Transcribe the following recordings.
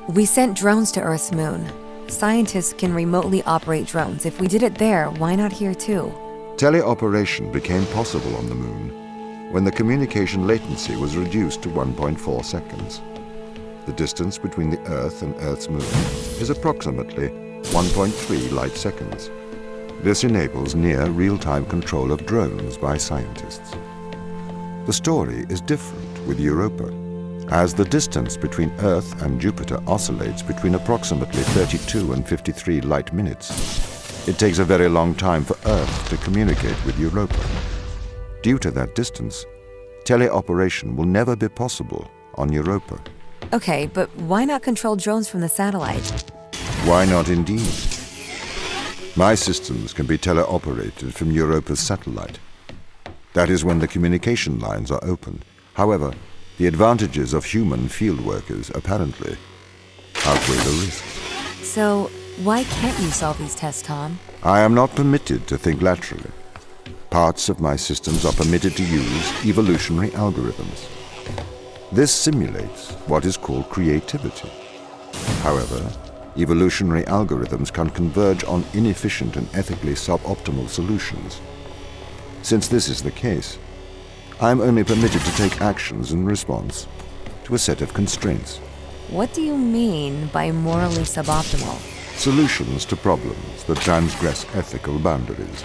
We sent drones to Earth's moon. Scientists can remotely operate drones. If we did it there, why not here too? Teleoperation became possible on the moon when the communication latency was reduced to 1.4 seconds. The distance between the Earth and Earth's moon is approximately 1.3 light seconds. This enables near real-time control of drones by scientists. The story is different with Europa, as the distance between Earth and Jupiter oscillates between approximately 32 and 53 light minutes. It takes a very long time for Earth to communicate with Europa. Due to that distance, teleoperation will never be possible on Europa. Okay, but why not control drones from the satellite? Why not indeed? My systems can be teleoperated from Europa's satellite. That is when the communication lines are open. However, the advantages of human field workers apparently outweigh the risks. So, why can't you solve these tests, Tom? I am not permitted to think laterally. Parts of my systems are permitted to use evolutionary algorithms. This simulates what is called creativity. However, evolutionary algorithms can converge on inefficient and ethically suboptimal solutions. Since this is the case, I am only permitted to take actions in response to a set of constraints. What do you mean by morally suboptimal? Solutions to problems that transgress ethical boundaries.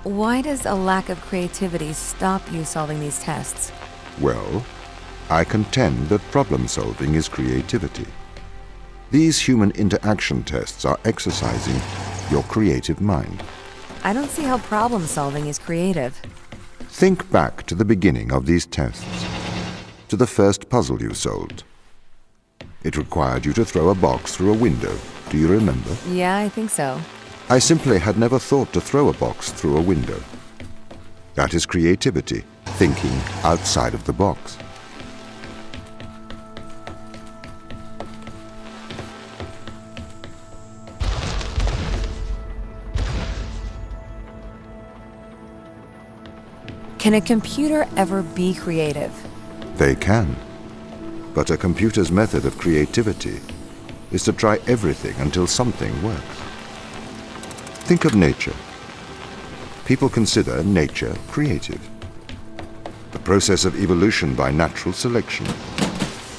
Why does a lack of creativity stop you solving these tests? Well, I contend that problem solving is creativity. These human interaction tests are exercising your creative mind. I don't see how problem solving is creative. Think back to the beginning of these tests, to the first puzzle you solved. It required you to throw a box through a window. Do you remember? Yeah, I think so. I simply had never thought to throw a box through a window. That is creativity, thinking outside of the box. Can a computer ever be creative? They can. But a computer's method of creativity is to try everything until something works. Think of nature. People consider nature creative. The process of evolution by natural selection.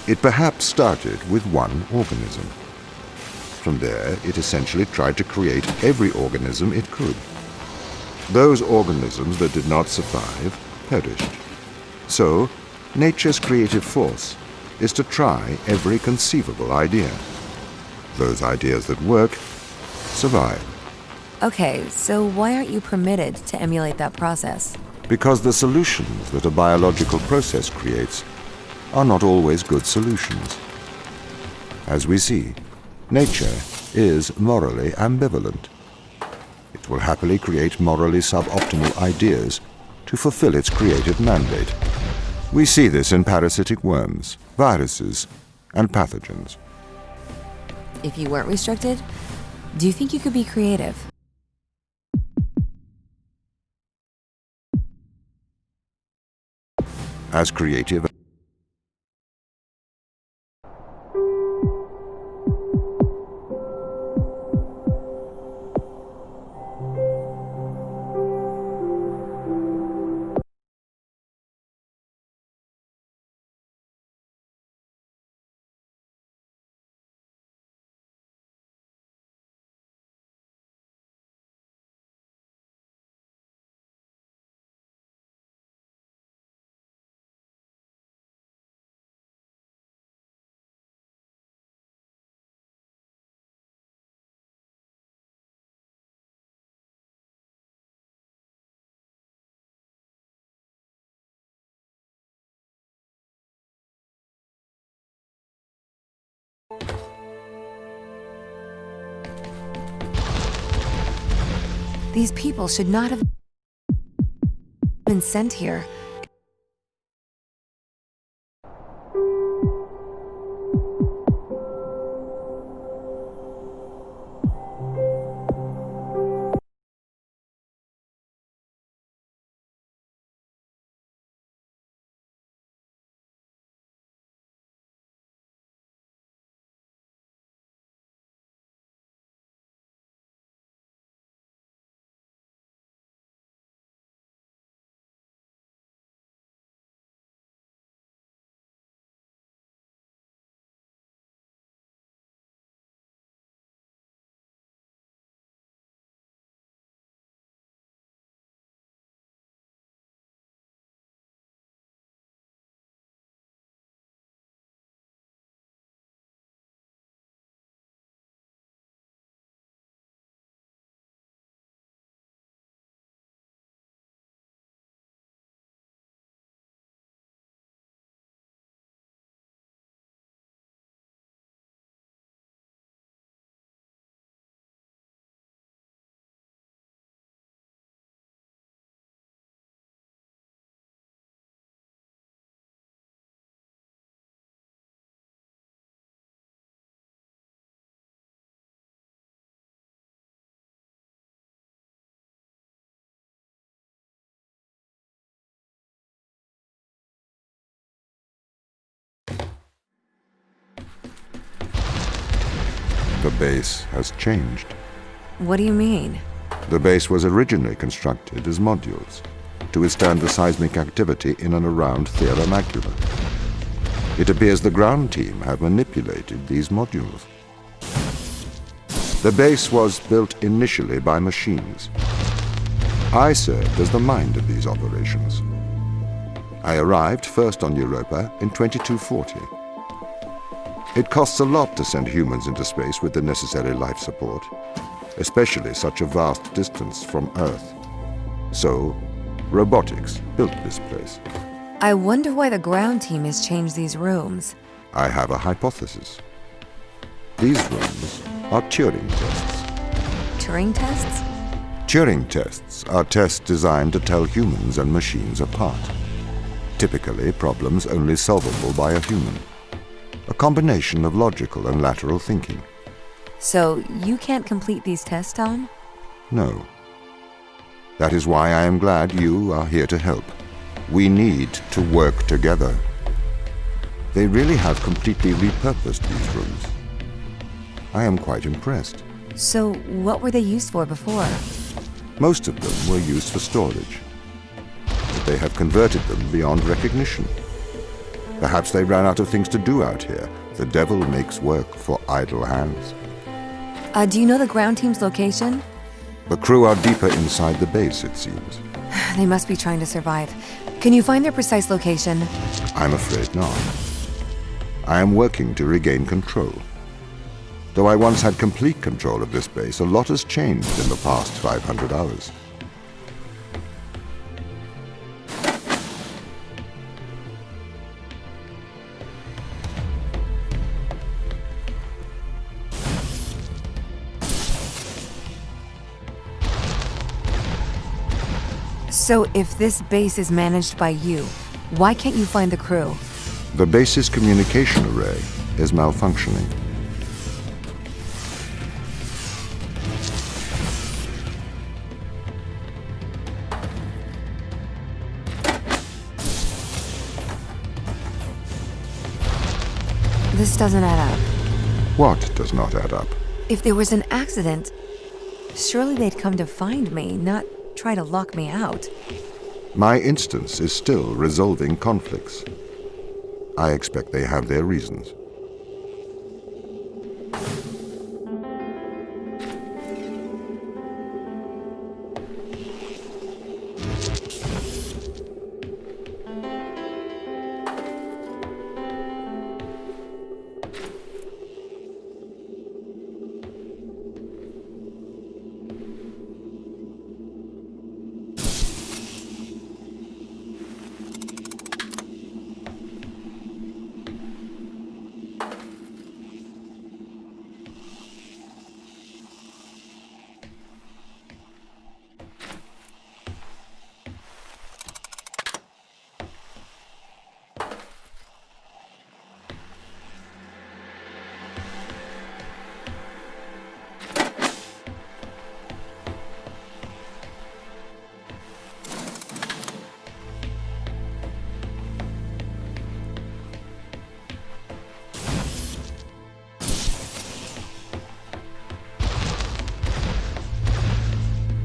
It perhaps started with one organism. From there, it essentially tried to create every organism it could. Those organisms that did not survive perished. So, nature's creative force is to try every conceivable idea. Those ideas that work survive. Okay, so why aren't you permitted to emulate that process? Because the solutions that a biological process creates are not always good solutions. As we see, nature is morally ambivalent. It will happily create morally suboptimal ideas to fulfill its creative mandate. We see this in parasitic worms, viruses, and pathogens. If you weren't restricted, do you think you could be creative? As creative These people should not have been sent here. The base has changed. What do you mean? The base was originally constructed as modules to withstand the seismic activity in and around Thera Macula. It appears the ground team have manipulated these modules. The base was built initially by machines. I served as the mind of these operations. I arrived first on Europa in 2240. It costs a lot to send humans into space with the necessary life support, especially such a vast distance from Earth. So, robotics built this place. I wonder why the ground team has changed these rooms. I have a hypothesis. These rooms are Turing tests. Turing tests? Turing tests are tests designed to tell humans and machines apart. Typically, problems only solvable by a human. A combination of logical and lateral thinking. So, you can't complete these tests, Tom? No. That is why I am glad you are here to help. We need to work together. They really have completely repurposed these rooms. I am quite impressed. So, what were they used for before? Most of them were used for storage. But they have converted them beyond recognition. Perhaps they ran out of things to do out here. The devil makes work for idle hands. Do you know the ground team's location? The crew are deeper inside the base, it seems. They must be trying to survive. Can you find their precise location? I'm afraid not. I am working to regain control. Though I once had complete control of this base, a lot has changed in the past 500 hours. So if this base is managed by you, Why can't you find the crew? The base's communication array is malfunctioning. This doesn't add up. What does not add up? If there was an accident, surely they'd come to find me, not try to lock me out. My instance is still resolving conflicts. I expect they have their reasons.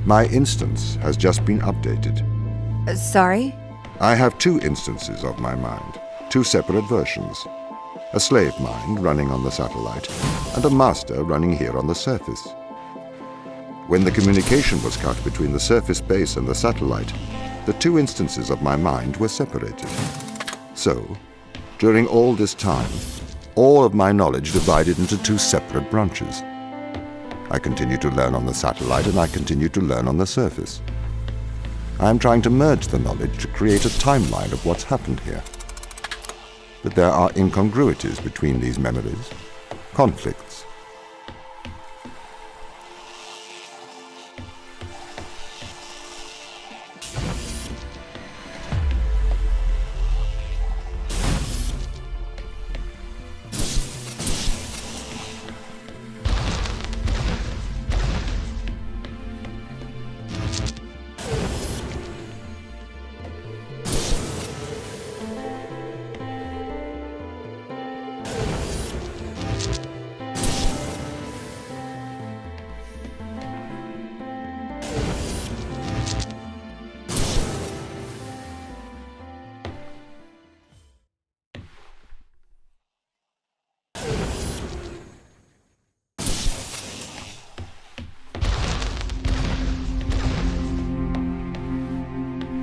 My instance has just been updated. Sorry? I have two instances of my mind, two separate versions. A slave mind running on the satellite, and a master running here on the surface. When the communication was cut between the surface base and the satellite, the two instances of my mind were separated. So, during all this time, all of my knowledge divided into two separate branches. I continue to learn on the satellite, and I continue to learn on the surface. I am trying to merge the knowledge to create a timeline of what's happened here. But there are incongruities between these memories, conflicts.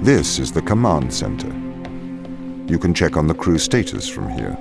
This is the command center. You can check on the crew status from here.